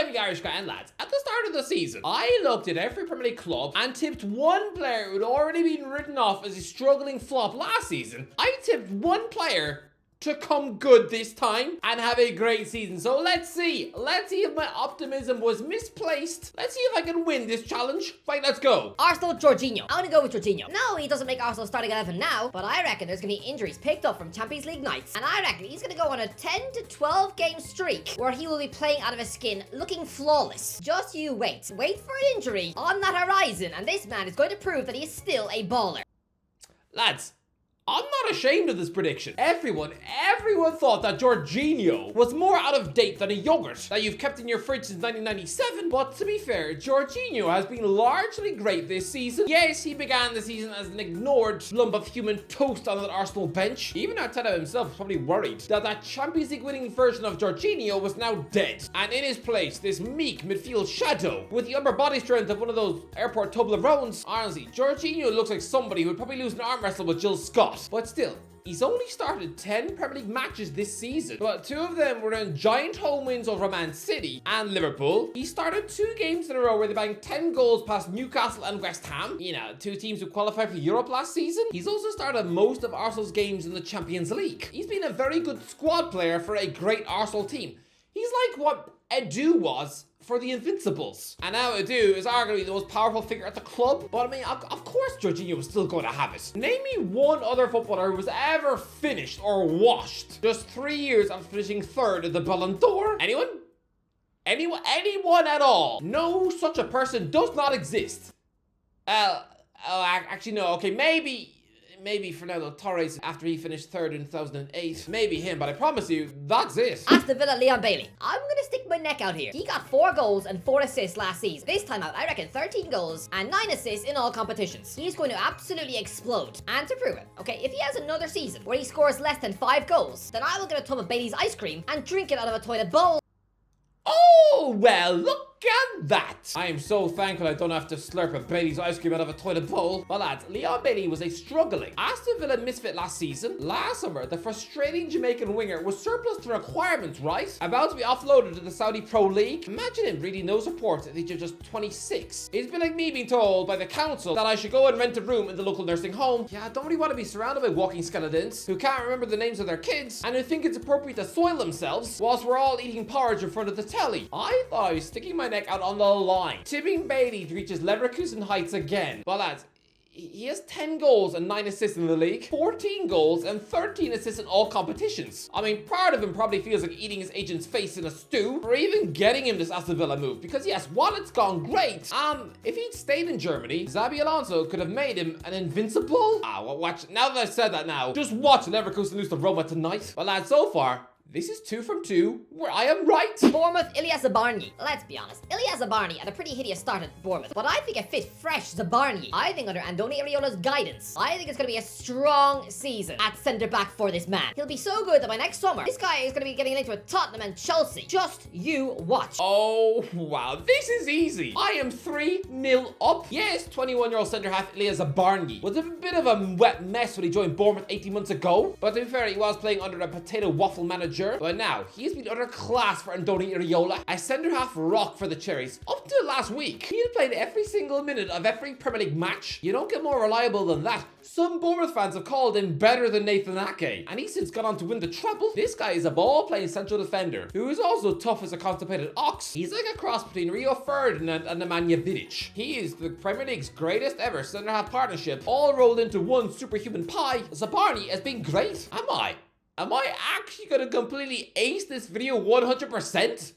I'm the Irish guy, and lads, at the start of the season, I looked at every Premier League club and tipped one player who'd already been written off as a struggling flop last season. I tipped one player to come good this time and have a great season. So let's see if my optimism was misplaced. Let's see if I can win this challenge. Right, let's go. Arsenal, Jorginho. I want to go with Jorginho. No, he doesn't make Arsenal starting 11 now, but I reckon there's going to be injuries picked up from Champions League nights. And I reckon he's going to go on a 10 to 12 game streak where he will be playing out of his skin, looking flawless. Just you wait. Wait for an injury on that horizon, and this man is going to prove that he is still a baller. Lads, I'm not ashamed of this prediction. Everyone thought that Jorginho was more out of date than a yogurt that you've kept in your fridge since 1997. But to be fair, Jorginho has been largely great this season. Yes, he began the season as an ignored lump of human toast on that Arsenal bench. Even Arteta himself was probably worried that Champions League winning version of Jorginho was now dead. And in his place, this meek midfield shadow with the upper body strength of one of those airport Toblerones. Honestly, Jorginho looks like somebody who would probably lose an arm wrestle with Jill Scott. But still, he's only started 10 Premier League matches this season, but 2 of them were in giant home wins over Man City and Liverpool. He started 2 games in a row where they banged 10 goals past Newcastle and West Ham, 2 teams who qualified for Europe last season. He's also started most of Arsenal's games in the Champions League. He's been a very good squad player for a great Arsenal team. He's like what Edu was for the Invincibles. And now Edu is arguably the most powerful figure at the club. But I mean, of course Jorginho was still going to have it. Name me one other footballer who was ever finished or washed just 3 years after finishing 3rd in the Ballon d'Or. Anyone? Anyone at all? No, such a person does not exist. Actually no, okay, maybe Fernando Torres after he finished 3rd in 2008. Maybe him, but I promise you, that's it. Aston Villa, Leon Bailey. I'm going to stick my neck out here. He got 4 goals and 4 assists last season. This time out, I reckon 13 goals and 9 assists in all competitions. He's going to absolutely explode. And to prove it, okay, if he has another season where he scores less than 5 goals, then I will get a tub of Bailey's ice cream and drink it out of a toilet bowl. Oh, well, look at that. I am so thankful I don't have to slurp a Bailey's ice cream out of a toilet bowl. Well, lads, Leon Bailey was a struggling Aston Villa misfit last season. Last summer, the frustrating Jamaican winger was surplus to requirements, right? About to be offloaded to the Saudi Pro League. Imagine him reading those reports at the age of just 26. It's been like me being told by the council that I should go and rent a room in the local nursing home. Yeah, I don't really want to be surrounded by walking skeletons who can't remember the names of their kids and who think it's appropriate to soil themselves whilst we're all eating porridge in front of the telly. I thought I was sticking my neck out on the line, tipping Bailey to reach his Leverkusen heights again. But lads, he has 10 goals and 9 assists in the league, 14 goals and 13 assists in all competitions. I mean, part of him probably feels like eating his agent's face in a stew for even getting him this Aston Villa move. Because yes, while it's gone great, if he'd stayed in Germany, Xabi Alonso could have made him an invincible. Well, watch, now that I've said that now, just watch Leverkusen lose to Roma tonight. But lads, so far, this is 2 from 2, where I am right. Bournemouth, Ilya Zabarnyi. Let's be honest, Ilya Zabarnyi had a pretty hideous start at Bournemouth, but I think a fit, fresh Zabarnyi. I think under Andoni Iraola's guidance, I think it's going to be a strong season at centre-back for this man. He'll be so good that by next summer, this guy is going to be getting linked with Tottenham and Chelsea. Just you watch. Oh, wow, this is easy. I am 3-0 up. Yes, 21-year-old centre-half Ilya Zabarnyi was a bit of a wet mess when he joined Bournemouth 18 months ago, but to be fair, he was playing under a potato waffle manager. But now, he's been under class for Andoni Iraola, a centre-half rock for the Cherries. Up to last week, he had played every single minute of every Premier League match. You don't get more reliable than that. Some Bournemouth fans have called him better than Nathan Ake, and he's since gone on to win the treble. This guy is a ball-playing central defender, who is also tough as a constipated ox. He's like a cross between Rio Ferdinand and Nemanja Vidic. He is the Premier League's greatest ever centre-half partnership, all rolled into one superhuman pie. Zabarnyi has been great. Am I actually going to completely ace this video 100%?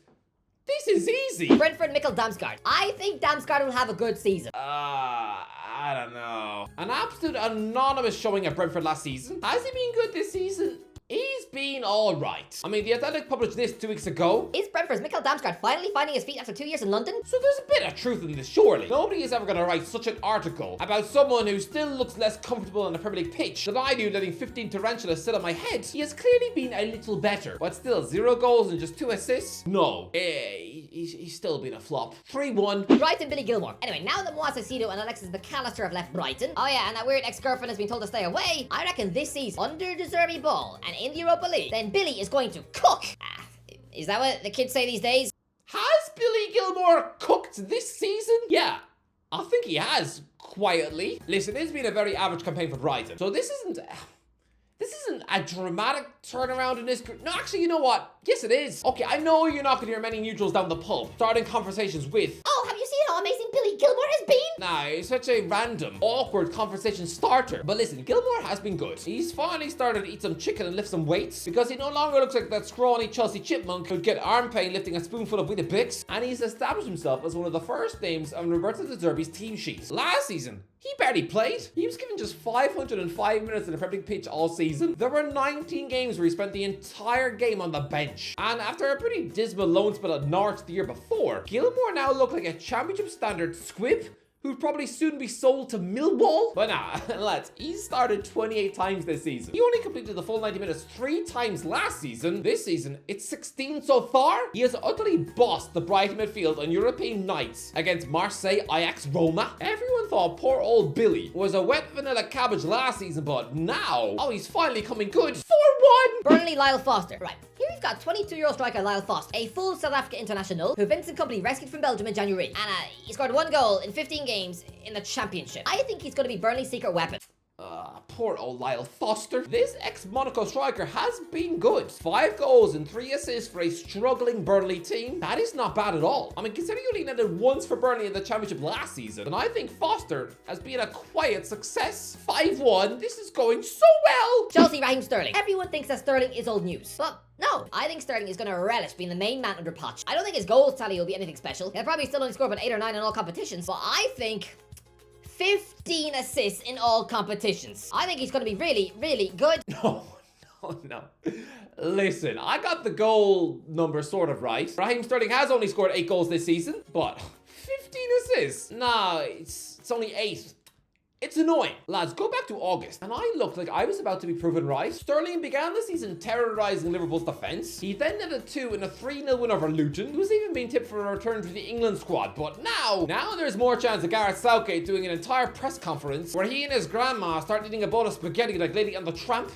This is easy. Brentford, Mikkel Damsgaard. I think Damsgaard will have a good season. I don't know. An absolute anonymous showing at Brentford last season. Has he been good this season? He's been alright. I mean, The Athletic published this 2 weeks ago. Is Brentford's Mikkel Damsgaard finally finding his feet after 2 years in London? So there's a bit of truth in this, surely. Nobody is ever going to write such an article about someone who still looks less comfortable on a Premier League pitch than I do letting 15 tarantulas sit on my head. He has clearly been a little better, but still 0 goals and just 2 assists? No. He's still been a flop. 3-1. Brighton, Billy Gilmore. Anyway, now that Moise Caicedo and Alexis McAllister have left Brighton, oh yeah, and that weird ex-girlfriend has been told to stay away, I reckon this season, under De Zerbi ball and in the Europa League, then Billy is going to cook. Is that what the kids say these days? Has Billy Gilmore cooked this season? Yeah, I think he has, quietly. Listen, this has been a very average campaign for Brighton. So this isn't a dramatic turnaround in this group. No, actually, you know what? Yes, it is. Okay, I know you're not going to hear many neutrals down the pub starting conversations with, Oh, have you seen how amazing Billy Gilmore has been? nah, it's such a random, awkward conversation starter. But listen, Gilmore has been good. He's finally started to eat some chicken and lift some weights because he no longer looks like that scrawny Chelsea chipmunk who'd get arm pain lifting a spoonful of Weetabix. And he's established himself as one of the first names on Roberto De Zerbi's team sheet. Last season, he barely played. He was given just 505 minutes in the Premier League pitch all season. There were 19 games where he spent the entire game on the bench. And after a pretty dismal loan spell at Norwich the year before, Gilmore now looked like a championship standard squib who'd probably soon be sold to Millwall. But nah, lads, he started 28 times this season. He only completed the full 90 minutes 3 times last season. This season, it's 16 so far. He has utterly bossed the Brighton midfield on European nights against Marseille, Ajax, Roma. Everyone thought poor old Billy was a wet vanilla cabbage last season, but now, oh, he's finally coming good. 4-1! Burnley Lyle Foster. Right, here we've got 22-year-old striker Lyle Foster, a full South Africa international who Vincent Kompany rescued from Belgium in January. And he scored 1 goal in 15 games in the championship. I think he's going to be Burnley's secret weapon. Poor old Lyle Foster. This ex-Monaco striker has been good. 5 goals and 3 assists for a struggling Burnley team. That is not bad at all. I mean, considering he only netted once for Burnley in the championship last season, and I think Foster has been a quiet success. 5-1. This is going so well. Chelsea Raheem Sterling. Everyone thinks that Sterling is old news, but no, I think Sterling is going to relish being the main man under Poch. I don't think his goals tally will be anything special. He'll probably still only score about 8 or 9 in all competitions, but I think 15 assists in all competitions. I think he's going to be really, really good. No. Listen, I got the goal number sort of right. Raheem Sterling has only scored 8 goals this season, but 15 assists? Nah, it's only 8. It's annoying. Lads, go back to August, and I looked like I was about to be proven right. Sterling began the season terrorizing Liverpool's defence. He then netted 2 in a 3-0 win over Luton. He was even being tipped for a return to the England squad. But now there's more chance of Gareth Southgate doing an entire press conference where he and his grandma start eating a bowl of spaghetti like Lady and the Tramp.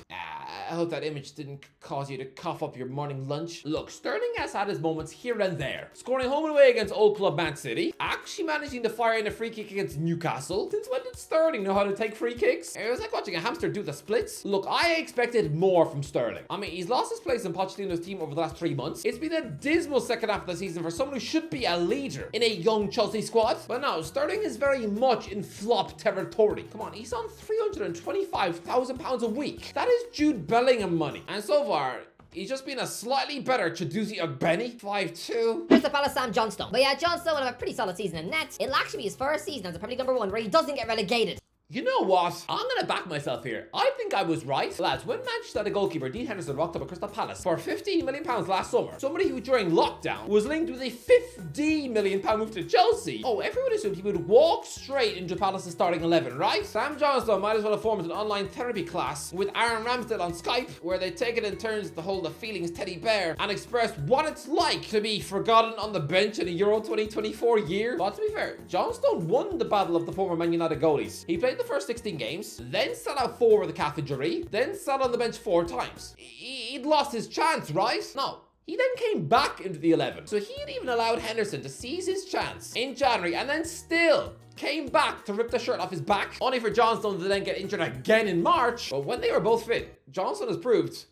I hope that image didn't cause you to cough up your morning lunch. Look, Sterling has had his moments here and there. Scoring home and away against old club Man City. Actually managing to fire in a free kick against Newcastle. Since when did Sterling know how to take free kicks? It was like watching a hamster do the splits. Look, I expected more from Sterling. I mean, he's lost his place in Pochettino's team over the last 3 months. It's been a dismal second half of the season for someone who should be a leader in a young Chelsea squad. But no, Sterling is very much in flop territory. Come on, he's on £325,000 a week. That is Jude Bellingham money. And so far, he's just been a slightly better Chidozie Ogbeni. 5-2. Crystal Palace Sam Johnstone. But yeah, Johnstone will have a pretty solid season in net. It'll actually be his first season as a Premier League #1 where he doesn't get relegated. You know what? I'm going to back myself here. I think I was right. Lads, when Manchester United goalkeeper Dean Henderson rocked up at Crystal Palace for £15 million last summer, somebody who during lockdown was linked with a £50 million move to Chelsea, oh, everyone assumed he would walk straight into Palace's starting 11, right? Sam Johnstone might as well have formed an online therapy class with Aaron Ramsdale on Skype, where they take it in turns to hold the feelings teddy bear and express what it's like to be forgotten on the bench in a Euro 2024 year. But to be fair, Johnstone won the battle of the former Man United goalies. He played the first 16 games, then sat out 4 with a calf injury, then sat on the bench 4 times. He'd lost his chance, right? No. He then came back into the 11. So he had even allowed Henderson to seize his chance in January and then still came back to rip the shirt off his back, only for Johnstone to then get injured again in March. But when they were both fit, Johnstone has proved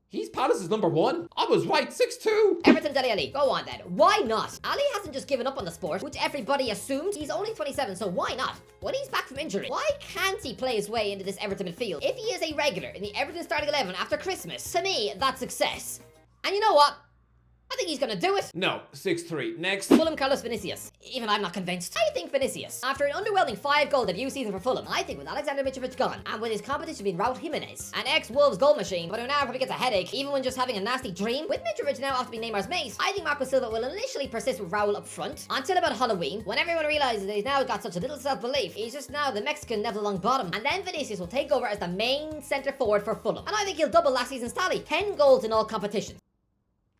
he's Palace's #1. I was right, 6-2. Everton Dele Alli. Go on then. Why not? Ali hasn't just given up on the sport, which everybody assumed. He's only 27, so why not? When he's back from injury, why can't he play his way into this Everton midfield? If he is a regular in the Everton starting 11 after Christmas, to me, that's success. And you know what? I think he's gonna do it. No, 6-3. Next. Fulham Carlos Vinicius. Even I'm not convinced. I think Vinicius, after an underwhelming 5-goal debut season for Fulham, I think with Alexander Mitrovic gone, and with his competition being Raul Jimenez, an ex-Wolves goal machine, but who now probably gets a headache, even when just having a nasty dream, with Mitrovic now after being Neymar's mate, I think Marco Silva will initially persist with Raul up front, until about Halloween, when everyone realises that he's now got such a little self-belief, he's just now the Mexican Neville Longbottom, and then Vinicius will take over as the main centre-forward for Fulham. And I think he'll double last season's tally, 10 goals in all competitions.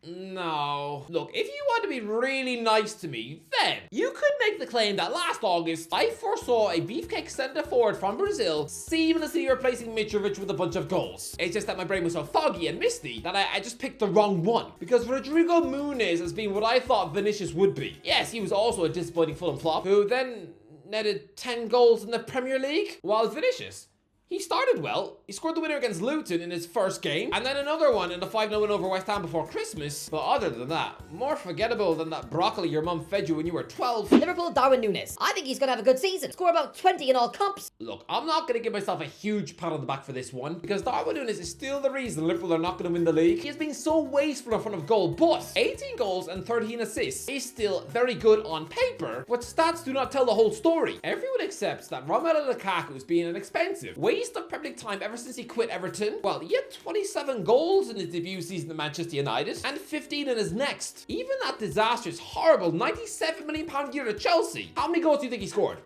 No. Look, if you want to be really nice to me, then you could make the claim that last August, I foresaw a beefcake centre forward from Brazil seamlessly replacing Mitrovic with a bunch of goals. It's just that my brain was so foggy and misty that I just picked the wrong one. Because Rodrigo Nunez has been what I thought Vinicius would be. Yes, he was also a disappointing Fulham flop, who then netted 10 goals in the Premier League, while Vinicius, he started well. He scored the winner against Luton in his first game, and then another one in the 5-0 win over West Ham before Christmas. But other than that, more forgettable than that broccoli your mum fed you when you were 12. Liverpool, Darwin Nunez. I think he's going to have a good season. Score about 20 in all comps. Look, I'm not going to give myself a huge pat on the back for this one, because Darwin Nunez is still the reason Liverpool are not going to win the league. He has been so wasteful in front of goal, but 18 goals and 13 assists is still very good on paper, but stats do not tell the whole story. Everyone accepts that Romelu Lukaku is being an expensive waste of Premier League time ever since he quit Everton. Well, he had 27 goals in his debut season at Manchester United and 15 in his next. Even that disastrous, horrible £97 million year at Chelsea. How many goals do you think he scored?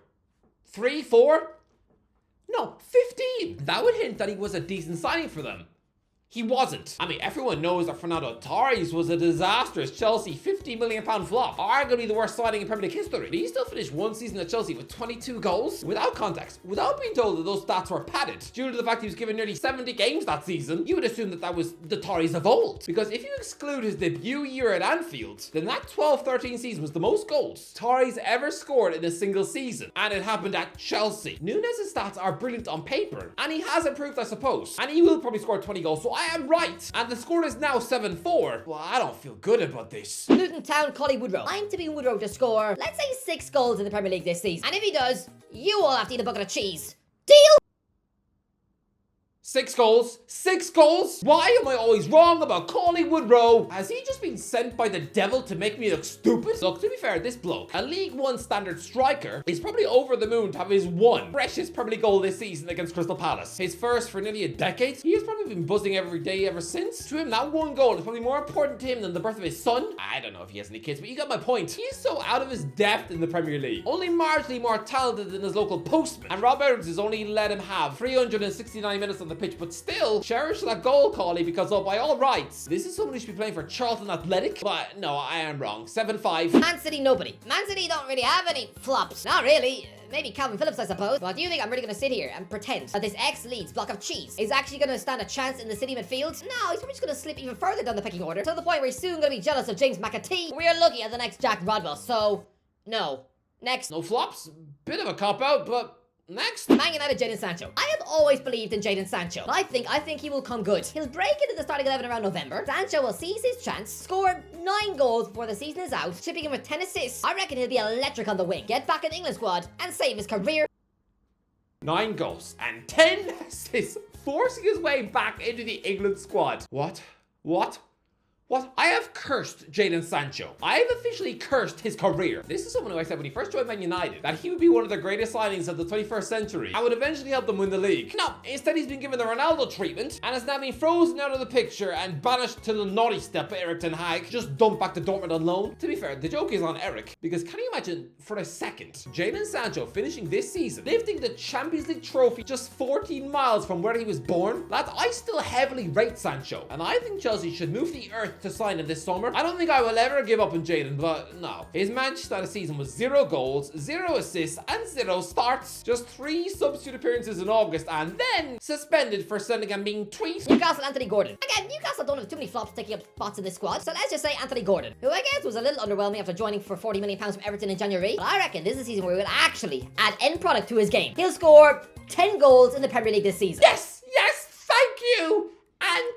3, 4? No, 15. That would hint that he was a decent signing for them. He wasn't. I mean, everyone knows that Fernando Torres was a disastrous Chelsea £50 million flop, arguably the worst signing in Premier League history. But he still finished one season at Chelsea with 22 goals without context, without being told that those stats were padded. Due to the fact he was given nearly 70 games that season, you would assume that that was the Torres of old. Because if you exclude his debut year at Anfield, then that 12-13 season was the most goals Torres ever scored in a single season. And it happened at Chelsea. Nunez's stats are brilliant on paper, and he has improved, I suppose. And he will probably score 20 goals, so I am right. And the score is now 7-4. Well, I don't feel good about this. Luton Town, Collie Woodrow. I'm tipping Woodrow to score, let's say 6 goals in the Premier League this season. And if he does, you all have to eat a bucket of cheese. Deal? 6 goals? 6 goals? Why am I always wrong about Collie Woodrow? Has he just been sent by the devil to make me look stupid? Look, to be fair, this bloke, a League One standard striker, is probably over the moon to have his one precious Premier League goal this season against Crystal Palace. His first for nearly a decade. He has probably been buzzing every day ever since. To him, that one goal is probably more important to him than the birth of his son. I don't know if he has any kids, but you got my point. He is so out of his depth in the Premier League. Only marginally more talented than his local postman. And Rob Edwards has only let him have 369 minutes on the pitch, but still, cherish that goal, Collie, because by all rights, this is someone who should be playing for Charlton Athletic. But no, I am wrong. 7-5. Man City, nobody. Man City don't really have any flops. Not really. Maybe Calvin Phillips, I suppose. But do you think I'm really going to sit here and pretend that this ex-Leeds block of cheese is actually going to stand a chance in the City midfield? No, he's probably just going to slip even further down the pecking order, to the point where he's soon going to be jealous of James McAtee. We are looking at the next Jack Rodwell, so no. Next. No flops? Bit of a cop-out, but next. Man United, Jadon Sancho. I have always believed in Jadon Sancho. But I think he will come good. He'll break into the starting 11 around November. Sancho will seize his chance, score 9 goals before the season is out, chipping in with 10 assists. I reckon he'll be electric on the wing, get back in the England squad, and save his career. 9 goals and 10 assists, forcing his way back into the England squad. What? I have cursed Jadon Sancho. I have officially cursed his career. This is someone who I said when he first joined Man United that he would be one of the greatest signings of the 21st century and would eventually help them win the league. No, instead he's been given the Ronaldo treatment and has now been frozen out of the picture and banished to the naughty step by Erik ten Hag, just dumped back to Dortmund on loan. To be fair, the joke is on Erik, because can you imagine for a second Jadon Sancho finishing this season lifting the Champions League trophy just 14 miles from where he was born? Lads, I still heavily rate Sancho, and I think Chelsea should move the earth to sign him this summer. I don't think I will ever give up on Jadon, but no. His Manchester United season was 0 goals, 0 assists, and 0 starts. Just 3 substitute appearances in August, and then suspended for sending a mean tweet. Newcastle, Anthony Gordon. Again, Newcastle don't have too many flops taking up spots in this squad, so let's just say Anthony Gordon, who I guess was a little underwhelming after joining for £40 million from Everton in January. But I reckon this is a season where we will actually add end product to his game. He'll score 10 goals in the Premier League this season. Yes, thank you, Anthony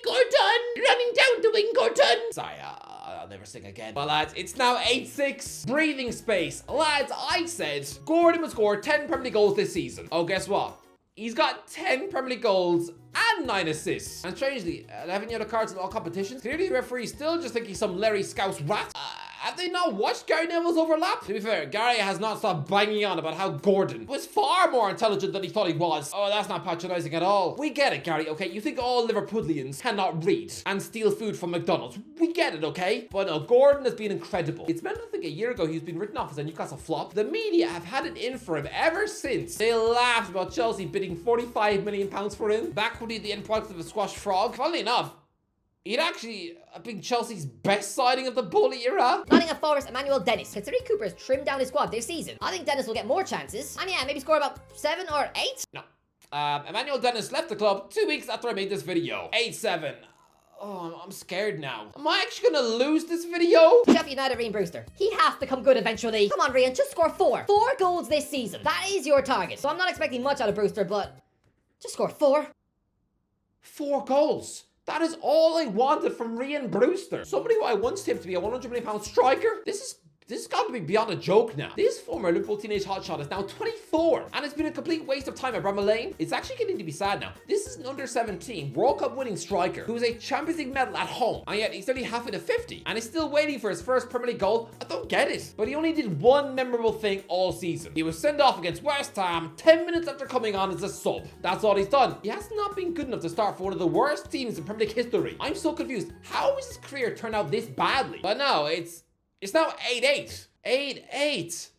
Gordon, running down the wing, Gordon. Sorry, I'll never sing again. Well, lads, it's now 8-6. Breathing space. Lads, I said Gordon would score 10 Premier League goals this season. Oh, guess what? He's got 10 Premier League goals and 9 assists. And strangely, 11 yellow cards in all competitions. Clearly, the referees still just think he's some Larry Scouse rat. Have they not watched Gary Neville's overlap? To be fair, Gary has not stopped banging on about how Gordon was far more intelligent than he thought he was. Oh, that's not patronising at all. We get it, Gary, okay? You think all Liverpudlians cannot read and steal food from McDonald's. We get it, okay? But no, Gordon has been incredible. It's meant to think a year ago he's been written off as a Newcastle flop. The media have had it in for him ever since. They laughed about Chelsea bidding £45 million for him back when he had the end product of a squashed frog. Funnily enough, He'd actually been Chelsea's best signing of the Bull era. Nottingham Forest Emmanuel Dennis. Considering Cooper has trimmed down his squad this season, I think Dennis will get more chances. And yeah, maybe score about 7 or 8. No. Emmanuel Dennis left the club 2 weeks after I made this video. 8-7. Oh, I'm scared now. Am I actually gonna lose this video? Sheffield United, Raheem Brewster. He has to come good eventually. Come on, Raheem, just score 4. 4 goals this season. That is your target. So I'm not expecting much out of Brewster, but just score 4. 4 goals. That is all I wanted from Raheem Brewster. Somebody who I once tipped to be a £100 million striker. This has got to be beyond a joke now. This former Liverpool teenage hotshot is now 24, and it's been a complete waste of time at Bramall Lane. It's actually getting to be sad now. This is an under-17 World Cup winning striker who is a Champions League medal at home, and yet he's only halfway to 50, and is still waiting for his first Premier League goal. I don't get it. But he only did one memorable thing all season. He was sent off against West Ham 10 minutes after coming on as a sub. That's all he's done. He has not been good enough to start for one of the worst teams in Premier League history. I'm so confused. How has his career turned out this badly? But no, it's now 8-8. 8-8.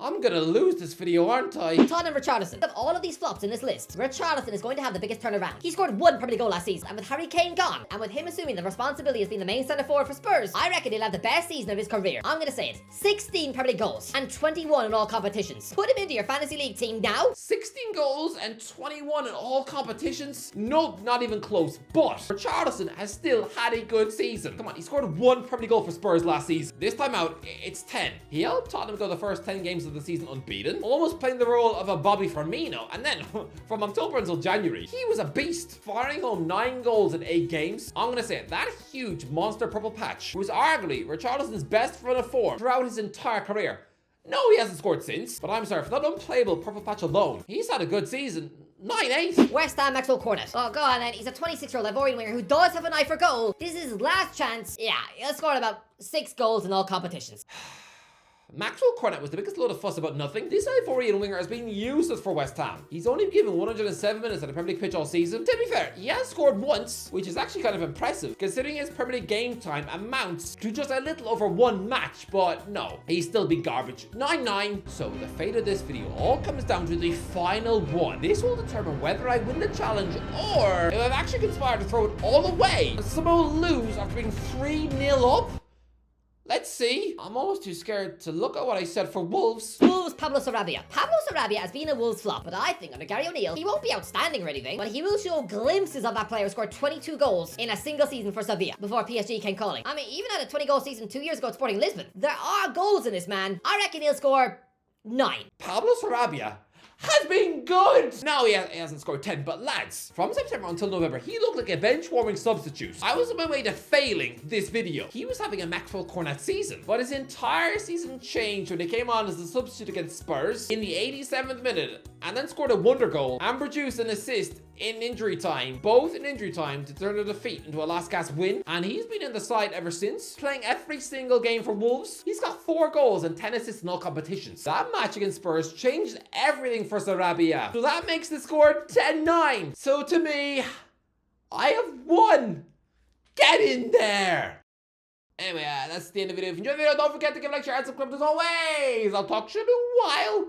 I'm gonna lose this video, aren't I? Tottenham Richarlison. Of all of these flops in this list, Richarlison is going to have the biggest turnaround. He scored 1 Premier League goal last season, and with Harry Kane gone, and with him assuming the responsibility as being the main centre forward for Spurs, I reckon he'll have the best season of his career. I'm gonna say it. 16 Premier League goals, and 21 in all competitions. Put him into your fantasy league team now. 16 goals and 21 in all competitions? Nope, not even close. But Richarlison has still had a good season. Come on, he scored 1 Premier League goal for Spurs last season. This time out, it's 10. He helped Tottenham go the first 10 games of the season unbeaten, almost playing the role of a Bobby Firmino, and then from October until January, he was a beast, firing home 9 goals in 8 games. I'm gonna say it, that huge monster purple patch was arguably Richarlison's best run of form throughout his entire career. No, he hasn't scored since, but I'm sorry, for that unplayable purple patch alone, he's had a good season. 9-8. West Ham Maxwell Cornet. Oh, go on then. He's a 26-year-old Ivorian winger who does have an eye for goal. This is his last chance. Yeah, he'll score about 6 goals in all competitions. Maxwell Cornet was the biggest load of fuss about nothing. This Ivorian winger has been useless for West Ham. He's only been given 107 minutes at a Premier League pitch all season. To be fair, he has scored once, which is actually kind of impressive, considering his Premier League game time amounts to just a little over 1 match, but no, he's still been garbage. 9-9. So the fate of this video all comes down to the final one. This will determine whether I win the challenge, or if I've actually conspired to throw it all away and somehow lose after being 3-0 up. Let's see. I'm almost too scared to look at what I said for Wolves. Wolves, Pablo Sarabia. Pablo Sarabia has been a Wolves flop, but I think under Gary O'Neill, he won't be outstanding or anything, but he will show glimpses of that player who scored 22 goals in a single season for Sevilla before PSG came calling. I mean, even at a 20-goal season 2 years ago at Sporting Lisbon, there are goals in this man. I reckon he'll score 9. Pablo Sarabia has been good. No, he hasn't scored 10, but lads, from September until November, he looked like a bench-warming substitute. I was on my way to failing this video. He was having a Maxwell Cornet season, but his entire season changed when he came on as a substitute against Spurs in the 87th minute, and then scored a wonder goal and produced an assist in injury time, both in injury time, to turn a defeat into a last gasp win. And he's been in the side ever since, playing every single game for Wolves. He's got 4 goals and 10 assists in all competitions. That match against Spurs changed everything for Sarabia. So that makes the score 10-9. So to me, I have won. Get in there. Anyway, that's the end of the video. If you enjoyed the video, don't forget to give a like, share, and subscribe as always. I'll talk to you in a while.